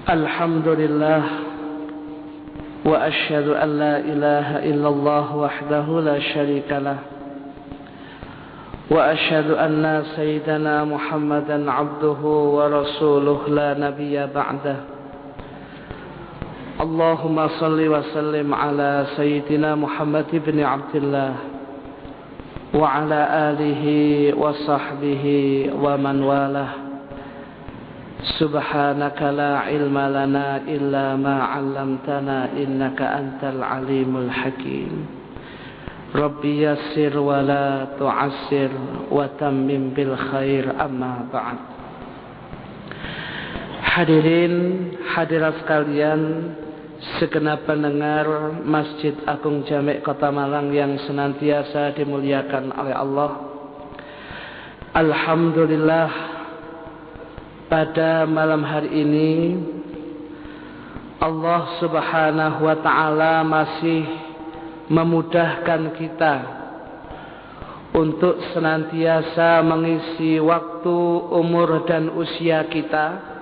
Alhamdulillah wa asyhadu an la ilaha illallah wahdahu la syarikalah wa asyhadu anna sayyidana Muhammadan abduhu wa rasuluh la nabiyya ba'dah. Allahumma salli wa sallim ala sayyidina Muhammad ibn Abdullah wa ala alihi wa sahbihi wa man walah. Subhanaka la ilma lana illa ma 'allamtana innaka antal alimul hakim. Rabbi yassir wa la tu'assir wa tammim bil khair, amma ba'd. Hadirin hadirat sekalian, segenap pendengar Masjid Agung Jami' Kota Malang yang senantiasa dimuliakan oleh Allah. Alhamdulillah, pada malam hari ini Allah Subhanahu wa ta'ala masih memudahkan kita untuk senantiasa mengisi waktu, umur dan usia kita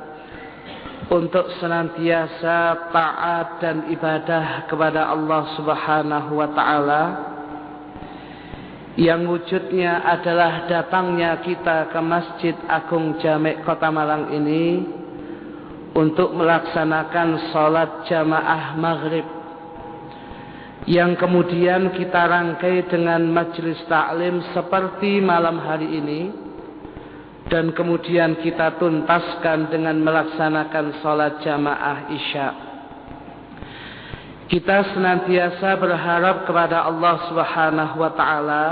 untuk senantiasa taat dan ibadah kepada Allah Subhanahu wa ta'ala, yang wujudnya adalah datangnya kita ke Masjid Agung Jami' Kota Malang ini untuk melaksanakan sholat jamaah maghrib, yang kemudian kita rangkai dengan majelis taklim seperti malam hari ini, dan kemudian kita tuntaskan dengan melaksanakan sholat jamaah isya. Kita senantiasa berharap kepada Allah Subhanahu wa ta'ala,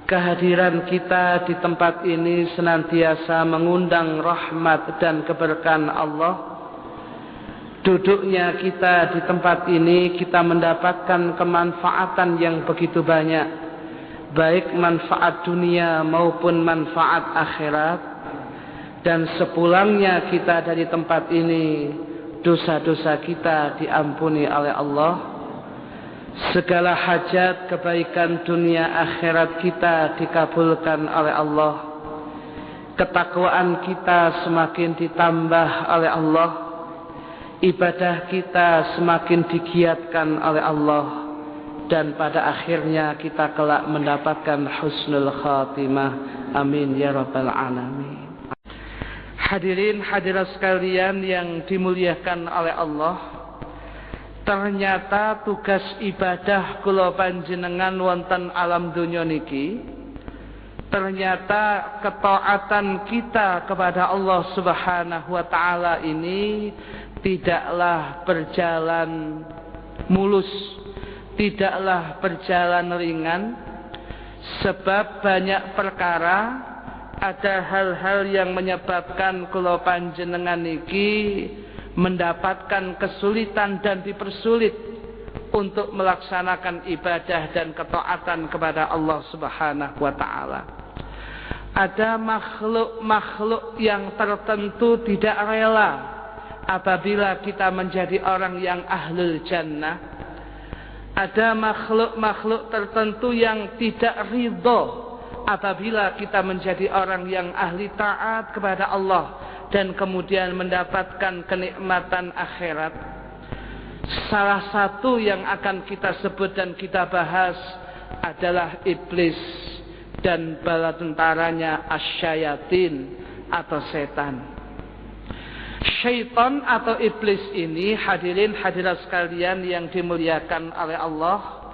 kehadiran kita di tempat ini senantiasa mengundang rahmat dan keberkahan Allah. Duduknya kita di tempat ini, kita mendapatkan kemanfaatan yang begitu banyak, baik manfaat dunia maupun manfaat akhirat. Dan sepulangnya kita dari tempat ini, dosa-dosa kita diampuni oleh Allah. Segala hajat kebaikan dunia akhirat kita dikabulkan oleh Allah. Ketakwaan kita semakin ditambah oleh Allah. Ibadah kita semakin digiatkan oleh Allah. Dan pada akhirnya kita kelak mendapatkan husnul khatimah. Amin ya rabbal alamin. Hadirin hadirat sekalian yang dimuliakan oleh Allah, ternyata tugas ibadah kula panjenengan wonten alam donya niki, ternyata ketaatan kita kepada Allah Subhanahu wa ta'ala ini tidaklah berjalan mulus, tidaklah berjalan ringan, sebab banyak perkara. Ada hal-hal yang menyebabkan kula panjenengan niki mendapatkan kesulitan dan dipersulit untuk melaksanakan ibadah dan ketaatan kepada Allah Subhanahu wa ta'ala. Ada makhluk-makhluk yang tertentu tidak rela apabila kita menjadi orang yang ahlul jannah. Ada makhluk-makhluk tertentu yang tidak ridho apabila kita menjadi orang yang ahli taat kepada Allah dan kemudian mendapatkan kenikmatan akhirat. Salah satu yang akan kita sebut dan kita bahas adalah iblis dan bala tentaranya asyayatin atau setan. Syaitan atau iblis ini, hadirin hadirat sekalian yang dimuliakan oleh Allah,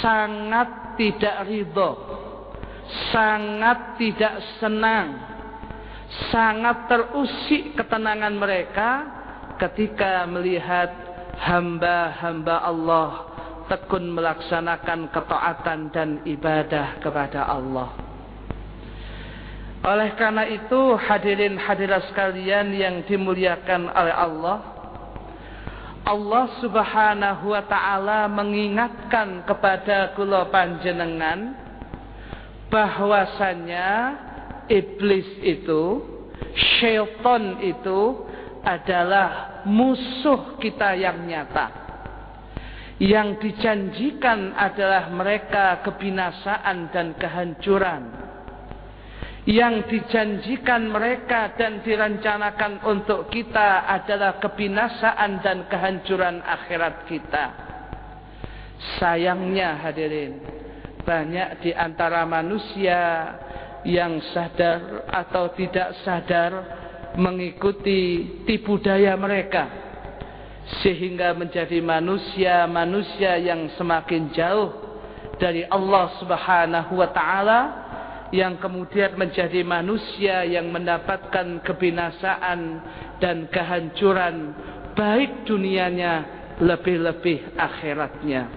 sangat tidak ridho, sangat tidak senang, sangat terusik ketenangan mereka ketika melihat hamba-hamba Allah tekun melaksanakan ketaatan dan ibadah kepada Allah. Oleh karena itu, hadirin hadirat sekalian yang dimuliakan oleh Allah, Allah Subhanahu wa ta'ala mengingatkan kepada kula panjenengan bahwasannya iblis itu, syaitan itu adalah musuh kita yang nyata. Yang dijanjikan adalah mereka kebinasaan dan kehancuran. Yang dijanjikan mereka dan direncanakan untuk kita adalah kebinasaan dan kehancuran akhirat kita. Sayangnya hadirin, banyak di antara manusia yang sadar atau tidak sadar mengikuti tipu daya mereka, sehingga menjadi manusia yang semakin jauh dari Allah Subhanahu wa ta'ala, yang kemudian menjadi manusia yang mendapatkan kebinasaan dan kehancuran baik dunianya lebih-lebih akhiratnya.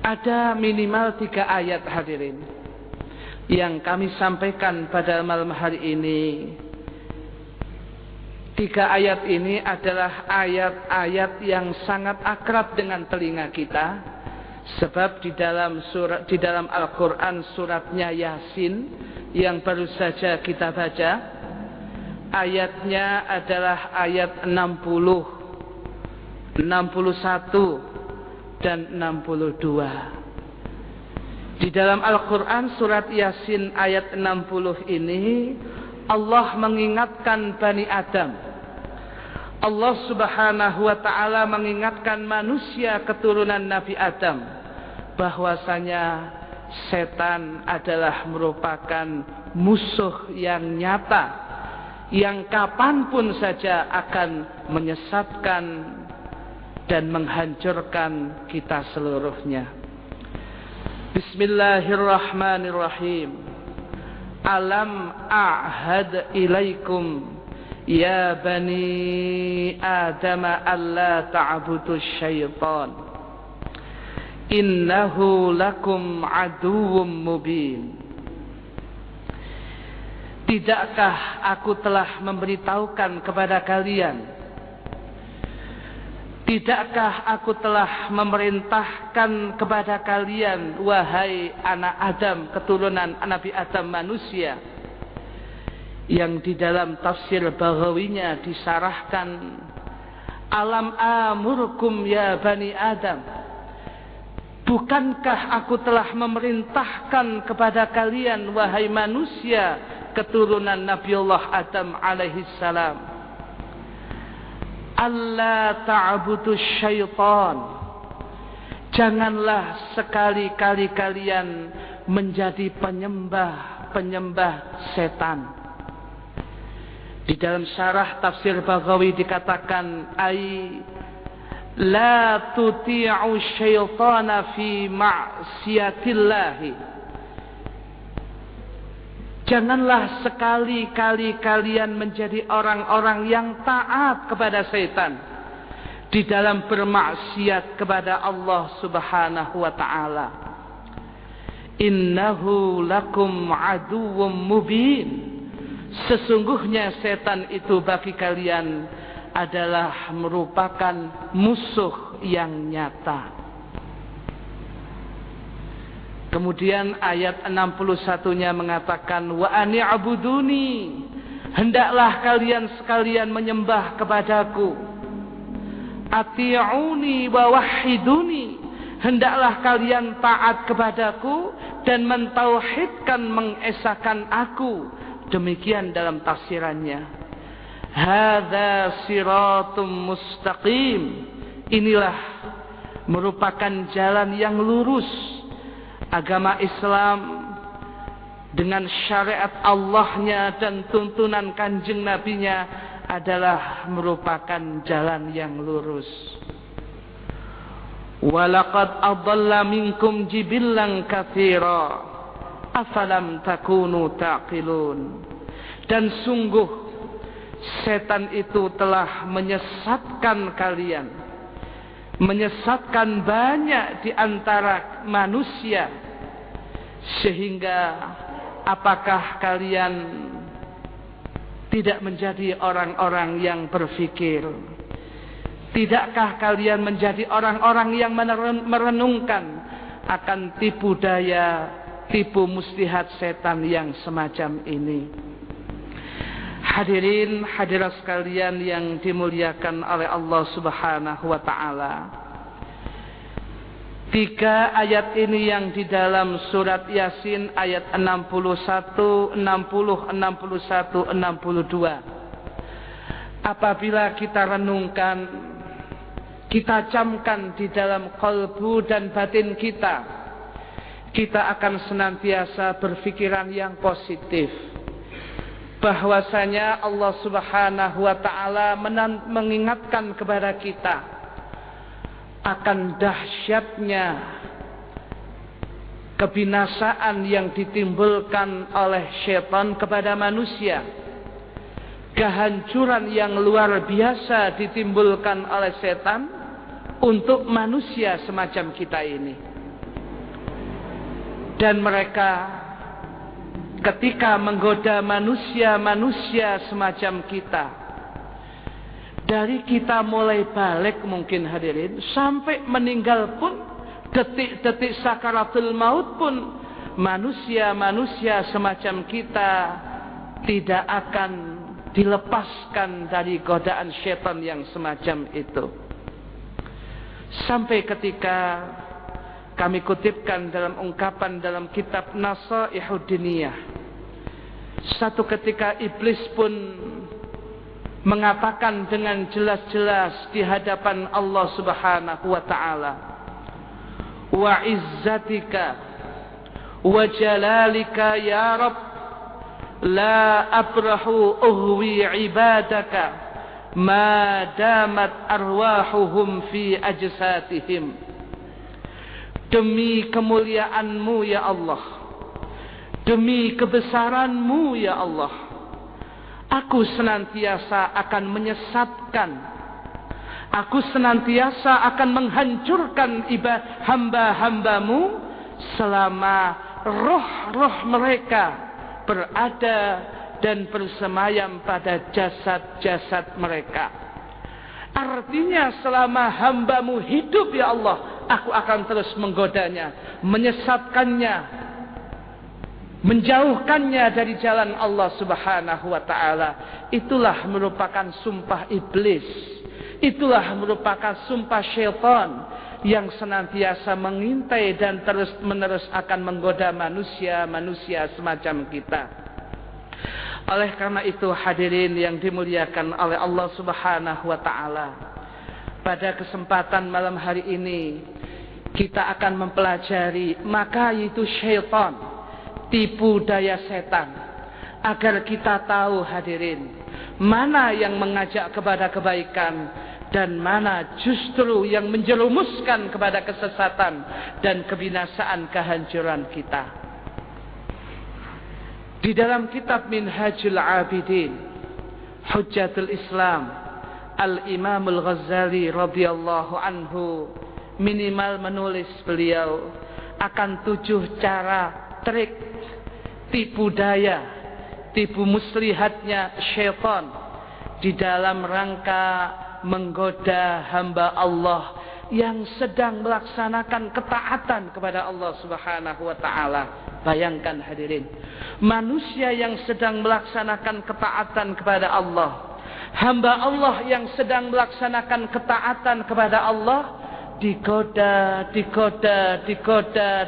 Ada minimal 3 ayat hadirin yang kami sampaikan pada malam hari ini. 3 ayat ini adalah ayat-ayat yang sangat akrab dengan telinga kita. Sebab di dalam Al-Quran suratnya Yasin yang baru saja kita baca, ayatnya adalah ayat 60, 61 dan 62. Di dalam Al-Quran surat Yasin ayat 60 ini Allah mengingatkan Bani Adam. Allah Subhanahu wa ta'ala mengingatkan manusia keturunan Nabi Adam bahwasanya setan adalah merupakan musuh yang nyata, yang kapanpun saja akan menyesatkan dan menghancurkan kita seluruhnya. Bismillahirrahmanirrahim. Alam a'had ilaikum ya bani Adam alla ta'budu syaitan innahu lakum aduwwum mubin. Tidakkah aku telah memberitahukan kepada kalian, tidakkah aku telah memerintahkan kepada kalian, wahai anak Adam, keturunan Nabi Adam manusia, yang di dalam tafsir Baghawinya disarahkan, alam amurkum ya bani Adam, bukankah aku telah memerintahkan kepada kalian, wahai manusia, keturunan Nabiullah Adam alaihi salam, alla ta'budu syaitan, janganlah sekali-kali kalian menjadi penyembah setan. Di dalam syarah tafsir Baghawi dikatakan, la tuti'u syaitana fi ma'siyatillahi, janganlah sekali-kali kalian menjadi orang-orang yang taat kepada setan di dalam bermaksiat kepada Allah Subhanahu wa ta'ala. Innahu lakum aduwwum mubin, sesungguhnya setan itu bagi kalian adalah merupakan musuh yang nyata. Kemudian ayat 61-nya mengatakan, wa ani'buduni, hendaklah kalian sekalian menyembah kepadaku. Ati'uni wa wahiduni, hendaklah kalian taat kepadaku dan mentauhidkan, mengesahkan aku. Demikian dalam tafsirannya. Hadza siratum mustaqim, inilah merupakan jalan yang lurus. Agama Islam dengan syariat Allahnya dan tuntunan kanjeng Nabinya adalah merupakan jalan yang lurus. Walaqad adalla minkum jibillan katsira afalam takunu taqilun, dan sungguh setan itu telah menyesatkan kalian, menyesatkan banyak di antara manusia, sehingga apakah kalian tidak menjadi orang-orang yang berfikir? Tidakkah kalian menjadi orang-orang yang merenungkan akan tipu daya, tipu muslihat setan yang semacam ini? Hadirin hadirat sekalian yang dimuliakan oleh Allah Subhanahu wa ta'ala, Tiga ayat ini yang di dalam surat Yasin ayat 61, 60, 61, 62. Apabila kita renungkan, kita camkan di dalam kalbu dan batin kita, kita akan senantiasa berpikiran yang positif. Bahwasanya Allah Subhanahu wa Ta'ala mengingatkan kepada kita akan dahsyatnya kebinasaan yang ditimbulkan oleh syaitan kepada manusia, kehancuran yang luar biasa ditimbulkan oleh setan untuk manusia semacam kita ini. Dan mereka ketika menggoda manusia-manusia semacam kita, dari kita mulai balik mungkin hadirin, sampai meninggal pun, detik-detik sakaratul maut pun, manusia-manusia semacam kita tidak akan dilepaskan dari godaan syaitan yang semacam itu. Sampai ketika kami kutipkan dalam ungkapan dalam kitab Nasaihud Diniyah, satu ketika iblis pun mengatakan dengan jelas-jelas di hadapan Allah Subhanahu wa Ta'ala, wa izzatika wa jalalika ya Rabb la abrahu uhwi ibadaka ma damat arwahuhum fi ajsatihim. Demi kemuliaanmu ya Allah, demi kebesaranmu ya Allah, aku senantiasa akan menyesatkan, aku senantiasa akan menghancurkan hamba-hambamu selama roh-roh mereka berada dan bersemayam pada jasad-jasad mereka. Artinya selama hambamu hidup ya Allah, aku akan terus menggodanya, menyesatkannya, menjauhkannya dari jalan Allah Subhanahu wa Ta'ala. Itulah merupakan sumpah iblis, itulah merupakan sumpah syaitan yang senantiasa mengintai dan terus menerus akan menggoda manusia-manusia semacam kita. Oleh karena itu hadirin yang dimuliakan oleh Allah Subhanahu wa Ta'ala, pada kesempatan malam hari ini kita akan mempelajari maka itu syaitan, tipu daya setan, agar kita tahu hadirin, mana yang mengajak kepada kebaikan dan mana justru yang menjerumuskan kepada kesesatan dan kebinasaan kehancuran kita. Di dalam kitab Minhajul Abidin, Hujjatul Islam, Al-Imam Al-Ghazali radhiyallahu anhu minimal menulis beliau akan 7 cara, trik, tipu daya, tipu muslihatnya syaitan di dalam rangka menggoda hamba Allah yang sedang melaksanakan ketaatan kepada Allah Subhanahu wa Ta'ala. Bayangkan hadirin, manusia yang sedang melaksanakan ketaatan kepada Allah, hamba Allah yang sedang melaksanakan ketaatan kepada Allah, digoda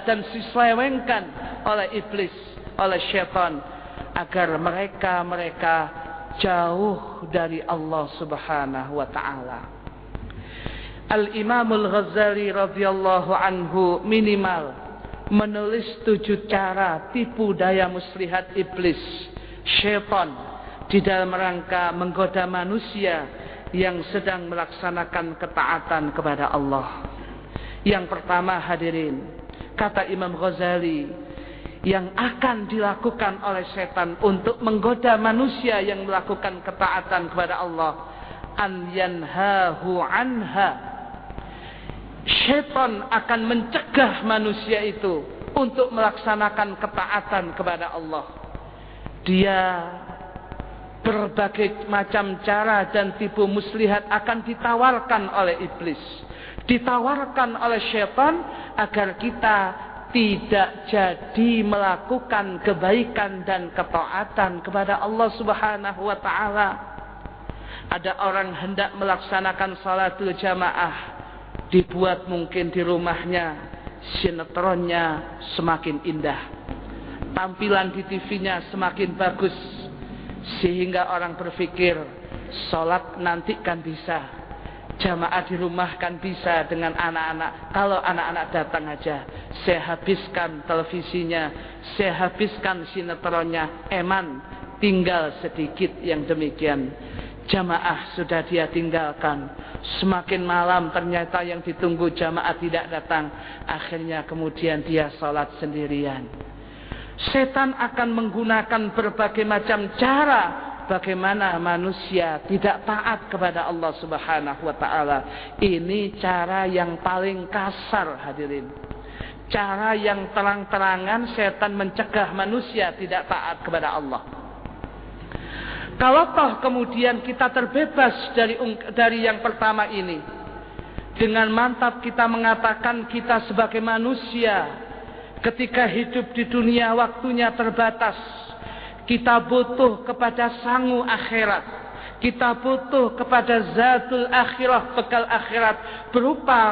dan diselewengkan oleh iblis, oleh syaitan, agar mereka jauh dari Allah Subhanahu wa Ta'ala. Al-Imam Al-Ghazali radhiyallahu anhu minimal menulis 7 cara tipu daya muslihat iblis, syaitan, di dalam rangka menggoda manusia yang sedang melaksanakan ketaatan kepada Allah. Yang pertama hadirin, kata Imam Ghazali, yang akan dilakukan oleh setan untuk menggoda manusia yang melakukan ketaatan kepada Allah, an yanhahu anha. Syaitan akan mencegah manusia itu untuk melaksanakan ketaatan kepada Allah. Dia berbagai macam cara dan tipu muslihat akan ditawarkan oleh iblis, ditawarkan oleh syaitan agar kita tidak jadi melakukan kebaikan dan ketaatan kepada Allah Subhanahu wa Ta'ala. Ada orang hendak melaksanakan salatul jamaah, dibuat mungkin di rumahnya sinetronnya semakin indah, tampilan di TV-nya semakin bagus, sehingga orang berpikir sholat nanti kan bisa, jamaah di rumah kan bisa dengan anak-anak. Kalau anak-anak datang aja, saya habiskan televisinya, saya habiskan sinetronnya, eman tinggal sedikit yang demikian. Jamaah sudah dia tinggalkan. Semakin malam ternyata yang ditunggu jamaah tidak datang. Akhirnya kemudian dia sholat sendirian. Setan akan menggunakan berbagai macam cara bagaimana manusia tidak taat kepada Allah Subhanahu wa taala. Ini cara yang paling kasar, hadirin. Cara yang terang-terangan setan mencegah manusia tidak taat kepada Allah. Kalau toh kemudian kita terbebas dari yang pertama ini, dengan mantap kita mengatakan kita sebagai manusia ketika hidup di dunia waktunya terbatas, kita butuh kepada sangu akhirat, kita butuh kepada zatul akhirah, bekal akhirat berupa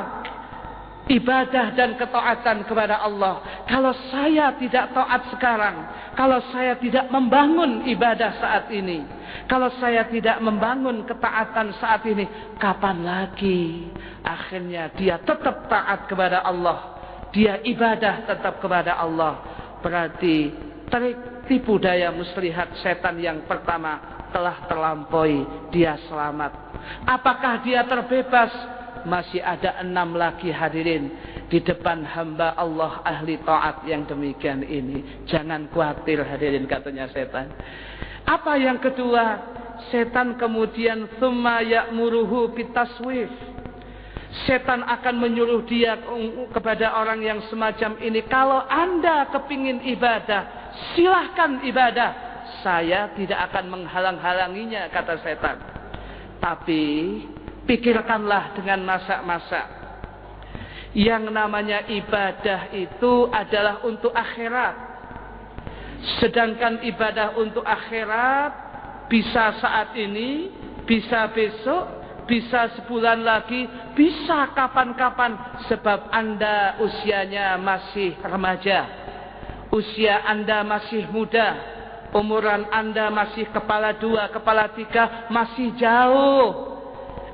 ibadah dan ketaatan kepada Allah. Kalau saya tidak taat sekarang, kalau saya tidak membangun ibadah saat ini, kalau saya tidak membangun ketaatan saat ini, kapan lagi? Akhirnya dia tetap taat kepada Allah, dia ibadah tetap kepada Allah. Berarti tipu daya muslihat setan yang pertama telah terlampaui, dia selamat. Apakah dia terbebas? Masih ada 6 lagi, hadirin, di depan hamba Allah ahli taat yang demikian ini. Jangan khawatir, hadirin, katanya setan. Apa yang kedua? Setan kemudian tsumma ya'muruhu bitaswif. Setan akan menyuruh dia kepada orang yang semacam ini, kalau Anda kepingin ibadah, silahkan ibadah, saya tidak akan menghalang-halanginya, kata setan. Tapi pikirkanlah dengan masak-masak. Yang namanya ibadah itu adalah untuk akhirat. Sedangkan ibadah untuk akhirat bisa saat ini, bisa besok, bisa sebulan lagi, bisa kapan-kapan. Sebab Anda usianya masih remaja, usia Anda masih muda, umuran Anda masih kepala 2, kepala 3, masih jauh.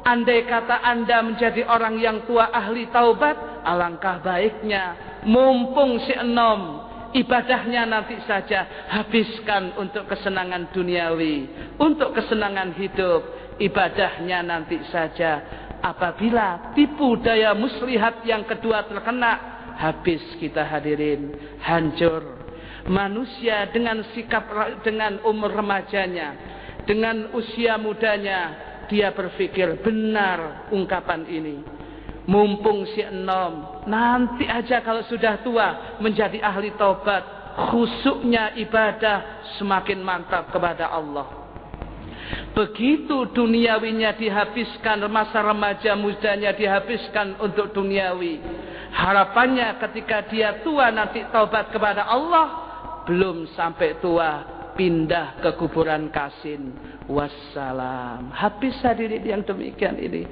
Andai kata Anda menjadi orang yang tua ahli taubat, alangkah baiknya mumpung si enom, ibadahnya nanti saja, habiskan untuk kesenangan duniawi, untuk kesenangan hidup, ibadahnya nanti saja. Apabila tipu daya muslihat yang kedua terkena, habis kita, hadirin, hancur. Manusia dengan sikap, dengan umur remajanya, dengan usia mudanya, dia berpikir benar ungkapan ini. Mumpung si enom, nanti aja kalau sudah tua menjadi ahli taubat, khusyuknya ibadah semakin mantap kepada Allah. Begitu duniawinya dihabiskan, masa remaja mudanya dihabiskan untuk duniawi, harapannya ketika dia tua nanti taubat kepada Allah, belum sampai tua pindah ke kuburan Kasin, wassalam. Habis, hadirin yang demikian ini.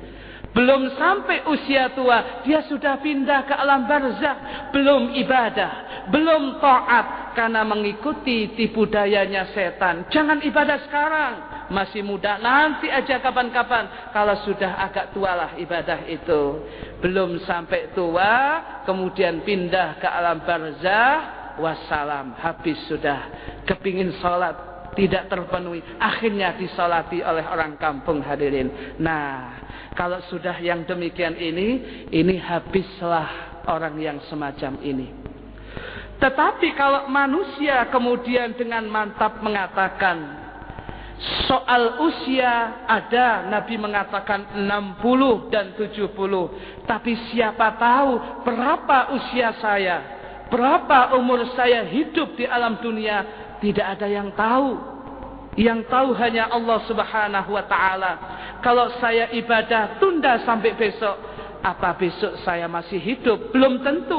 Belum sampai usia tua, dia sudah pindah ke alam barzakh. Belum ibadah, belum taat, karena mengikuti tipu dayanya setan. Jangan ibadah sekarang, masih muda, nanti aja kapan-kapan. Kalau sudah agak tualah ibadah itu. Belum sampai tua, kemudian pindah ke alam barzakh, wassalam, habis sudah. Kepingin sholat, tidak terpenuhi, akhirnya disolati oleh orang kampung, hadirin. Nah, kalau sudah yang demikian ini habislah orang yang semacam ini. Tetapi kalau manusia kemudian dengan mantap mengatakan, soal usia ada, Nabi mengatakan 60 dan 70. Tapi siapa tahu berapa usia saya, berapa umur saya hidup di alam dunia, tidak ada yang tahu. Yang tahu hanya Allah Subhanahu wa ta'ala. Kalau saya ibadah tunda sampai besok, apa besok saya masih hidup? Belum tentu.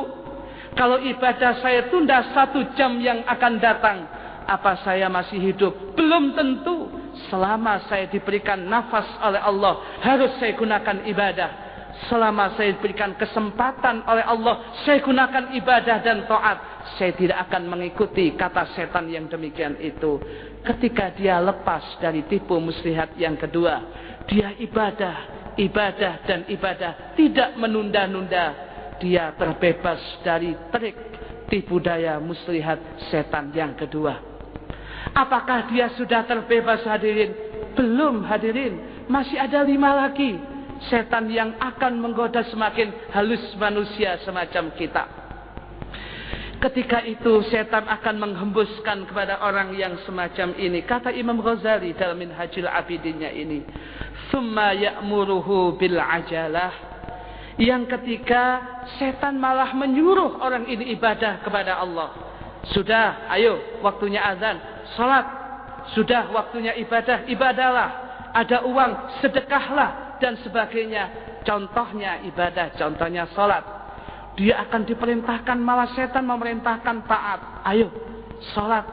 Kalau ibadah saya tunda 1 jam yang akan datang, apa saya masih hidup? Belum tentu. Selama saya diberikan nafas oleh Allah, harus saya gunakan ibadah. selama saya diberikan kesempatan oleh Allah, saya gunakan ibadah dan taat, saya tidak akan mengikuti kata setan yang demikian itu. Ketika dia lepas dari tipu muslihat yang kedua, dia ibadah dan ibadah, tidak menunda-nunda, dia terbebas dari trik tipu daya muslihat setan yang kedua. Apakah dia sudah terbebas hadirin? Belum hadirin, masih ada 5 lagi setan yang akan menggoda semakin halus manusia semacam kita. Ketika itu setan akan menghembuskan kepada orang yang semacam ini. Kata Imam Ghazali dalam Minhajul Abidinnya ini, "Tsumma ya'muruhu bil ajalah." Yang ketiga, setan malah menyuruh orang ini ibadah kepada Allah. Sudah, ayo waktunya azan, salat. Sudah waktunya ibadah, ibadahlah. Ada uang, sedekahlah dan sebagainya. Contohnya ibadah, contohnya salat. Dia akan diperintahkan, malah setan memerintahkan taat. Ayo, salat.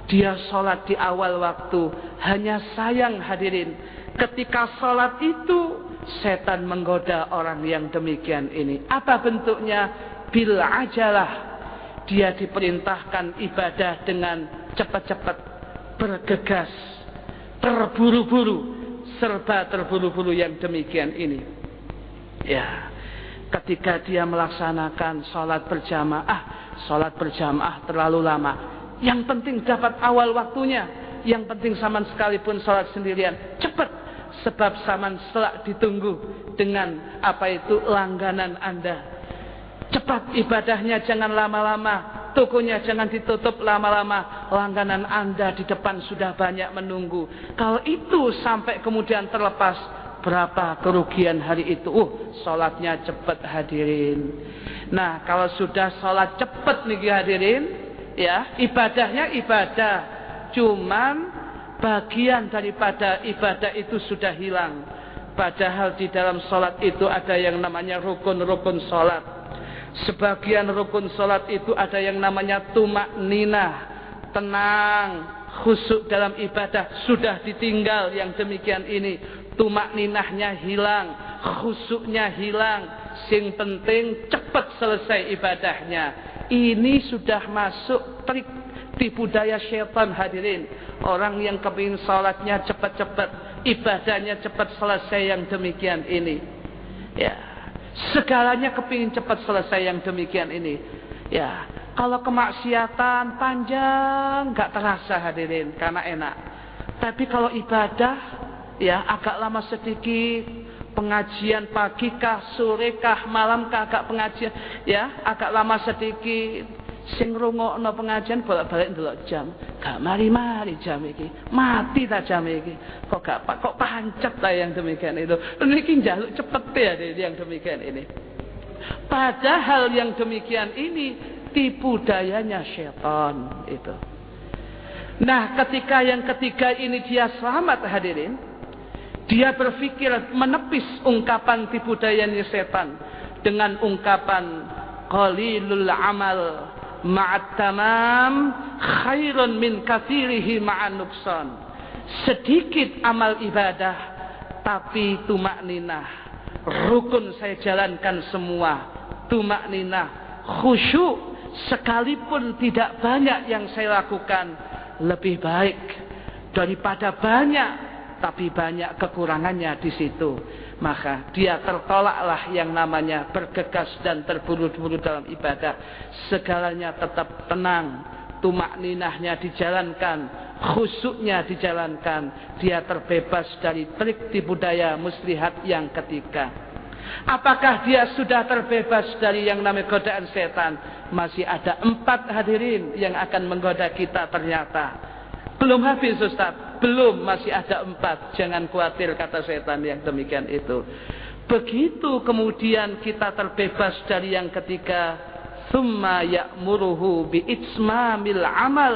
Dia salat di awal waktu. Hanya sayang hadirin, ketika salat itu setan menggoda orang yang demikian ini. Apa bentuknya? Bil ajalah. Dia diperintahkan ibadah dengan cepat-cepat, bergegas, terburu-buru, serba terburu-buru yang demikian ini. Ya, ketika dia melaksanakan sholat berjamaah terlalu lama. Yang penting dapat awal waktunya. Yang penting zaman sekalipun sholat sendirian, cepat. Sebab zaman selak ditunggu dengan langganan Anda. Cepat ibadahnya, jangan lama-lama. Tokonya jangan ditutup lama-lama. Langganan Anda di depan sudah banyak menunggu. Kalau itu sampai kemudian terlepas, berapa kerugian hari itu. Sholatnya cepat hadirin. Nah, kalau sudah sholat cepat nih hadirin, ya, ibadahnya ibadah. Cuman bagian daripada ibadah itu sudah hilang. Padahal di dalam sholat itu ada yang namanya rukun-rukun sholat. Sebagian rukun sholat itu ada yang namanya tumak ninah, tenang, khusyuk dalam ibadah, sudah ditinggal yang demikian ini. Tumak ninahnya hilang, khusyuknya hilang. Sing penting cepat selesai ibadahnya. Ini sudah masuk trik tipu daya syaitan hadirin. Orang yang kepingin sholatnya cepat-cepat, ibadahnya cepat selesai yang demikian ini. Ya, segalanya kepingin cepat selesai yang demikian ini. Ya, kalau kemaksiatan panjang gak terasa hadirin karena enak. Tapi kalau ibadah, ya agak lama sedikit. Pengajian pagi kah, sore kah, malam kah agak pengajian, ya agak lama sedikit. Sing rungokno pengajian bolak-balik ndelok jam. Gak mari-mari jam iki. Mati ta jam iki. Kok pancet ta yang demikian itu. Niki njaluk cepet ya yang demikian ini. Padahal yang demikian ini tipu dayanya syaitan itu. Nah, ketika yang ketiga ini dia selamat hadirin, dia berpikir menepis ungkapan tipu dayanya setan dengan ungkapan qalilul amal ma'at tamam khairun min katsirihi ma'an nuksan. Sedikit amal ibadah tapi tumak ninah, rukun saya jalankan semua, tumak ninah, khusyuk sekalipun tidak banyak yang saya lakukan, lebih baik daripada banyak tapi banyak kekurangannya di situ. Maka dia tertolaklah yang namanya bergegas dan terburu-buru dalam ibadah. Segalanya tetap tenang, tumak ninahnya dijalankan, khusyuknya dijalankan. Dia terbebas dari trik tipu daya muslihat yang ketiga. Apakah dia sudah terbebas dari yang namanya godaan setan? Masih ada 4 hadirin yang akan menggoda kita ternyata. Belum habis Ustaz. Belum, masih ada 4. Jangan khawatir kata setan yang demikian itu. Begitu kemudian kita terbebas dari yang ketiga, tsumma ya'muruhu bi itsmamil amal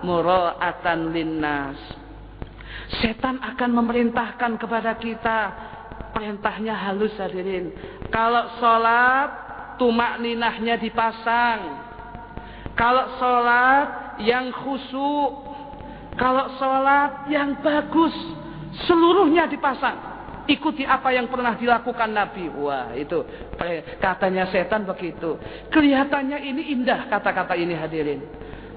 mura'atan linnas. Setan akan memerintahkan kepada kita, perintahnya halus hadirin. Kalau sholat, tumak ninahnya dipasang. Kalau sholat yang khusyuk, kalau sholat yang bagus, seluruhnya dipasang. ikuti apa yang pernah dilakukan Nabi. Wah, itu katanya setan begitu. Kelihatannya ini indah kata-kata ini hadirin.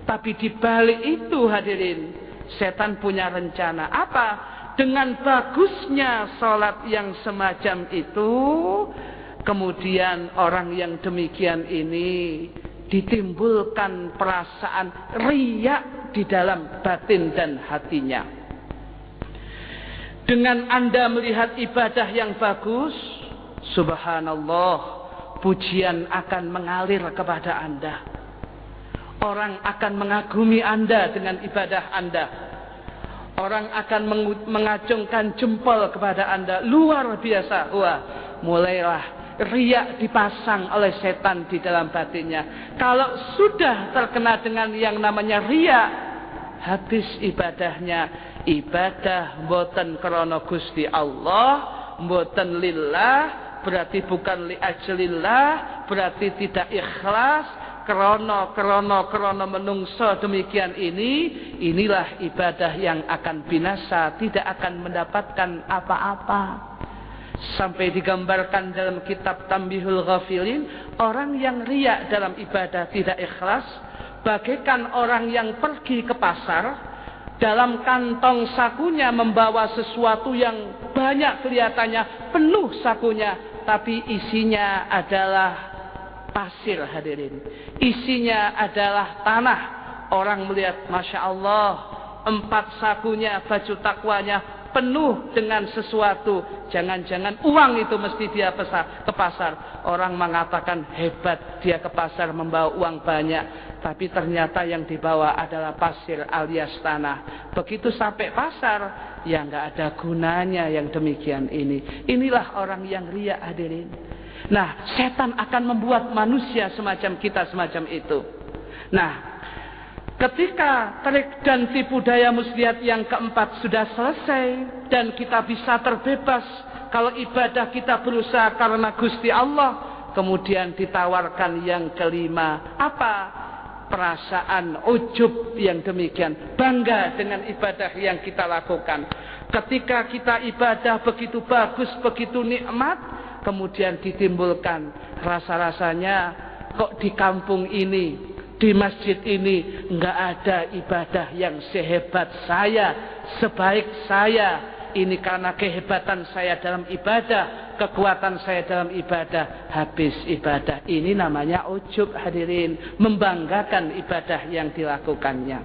Tapi di balik itu hadirin, setan punya rencana. Apa? Dengan bagusnya sholat yang semacam itu, kemudian orang yang demikian ini ditimbulkan perasaan riya di dalam batin dan hatinya. Dengan Anda melihat ibadah yang bagus, subhanallah, pujian akan mengalir kepada Anda. Orang akan mengagumi Anda dengan ibadah Anda. Orang akan mengacungkan jempol kepada Anda. Luar biasa. Wah, mulailah riya dipasang oleh setan di dalam batinnya. Kalau sudah terkena dengan yang namanya riya, habis ibadahnya. Ibadah mboten krana Gusti Allah, mboten lillah, berarti bukan li ajlillah, berarti tidak ikhlas, krana menungso demikian ini. Inilah ibadah yang akan binasa, tidak akan mendapatkan apa-apa. Sampai digambarkan dalam kitab Tambihul Ghafilin, orang yang riya dalam ibadah tidak ikhlas bagaikan orang yang pergi ke pasar, dalam kantong sakunya membawa sesuatu yang banyak, kelihatannya penuh sakunya, tapi isinya adalah pasir hadirin, isinya adalah tanah. Orang melihat, Masya Allah, 4 sakunya baju takwanya penuh dengan sesuatu. Jangan-jangan uang itu mesti dia ke pasar. Orang mengatakan hebat dia ke pasar membawa uang banyak, tapi ternyata yang dibawa adalah pasir alias tanah. Begitu sampai pasar, ya nggak ada gunanya yang demikian ini. Inilah orang yang riya hadirin. Nah, setan akan membuat manusia semacam kita semacam itu. Nah, ketika trik dan tipu daya muslihat yang keempat sudah selesai dan kita bisa terbebas, kalau ibadah kita berusaha karena Gusti Allah, kemudian ditawarkan yang kelima, apa? Perasaan ujub yang demikian, bangga dengan ibadah yang kita lakukan. Ketika kita ibadah begitu bagus, begitu nikmat, kemudian ditimbulkan rasa-rasanya kok di kampung ini, di masjid ini nggak ada ibadah yang sehebat saya, sebaik saya. Ini karena kehebatan saya dalam ibadah, kekuatan saya dalam ibadah. Habis ibadah ini namanya ujub hadirin, membanggakan ibadah yang dilakukannya.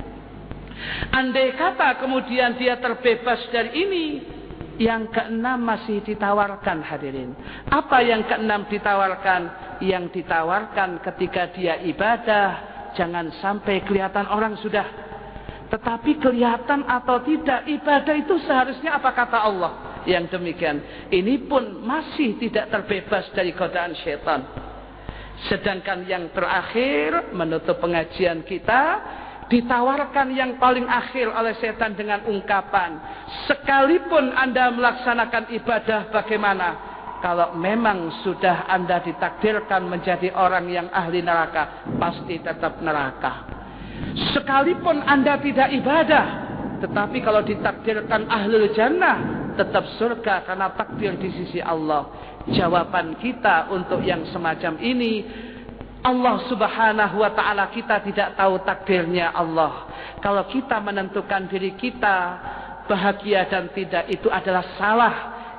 Andai kata kemudian dia terbebas dari ini, yang keenam masih ditawarkan hadirin. Apa yang keenam ditawarkan? Yang ditawarkan ketika dia ibadah, jangan sampai kelihatan orang sudah. Tetapi kelihatan atau tidak, ibadah itu seharusnya apa kata Allah. Yang demikian, ini pun masih tidak terbebas dari godaan syaitan. Sedangkan yang terakhir, menutup pengajian kita, ditawarkan yang paling akhir oleh setan dengan ungkapan, sekalipun Anda melaksanakan ibadah bagaimana, kalau memang sudah Anda ditakdirkan menjadi orang yang ahli neraka, pasti tetap neraka. Sekalipun Anda tidak ibadah, tetapi kalau ditakdirkan ahlul jannah, tetap surga karena takdir di sisi Allah. Jawaban kita untuk yang semacam ini, Allah subhanahu wa ta'ala, kita tidak tahu takdirnya Allah. Kalau kita menentukan diri kita bahagia dan tidak, itu adalah salah.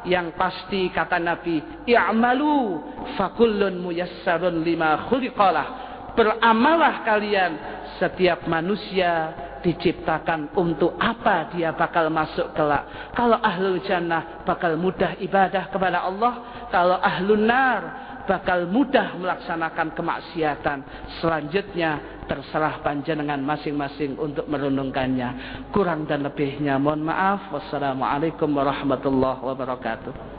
Yang pasti kata Nabi, i'malu fakullun muyassarun lima khuliqalah. Beramalah kalian, setiap manusia diciptakan untuk apa dia bakal masuk kelak. Kalau ahlul jannah bakal mudah ibadah kepada Allah, kalau ahlun nar bakal mudah melaksanakan kemaksiatan. Selanjutnya terserah panjenengan masing-masing untuk merenungkannya. Kurang dan lebihnya mohon maaf. Wassalamualaikum warahmatullahi wabarakatuh.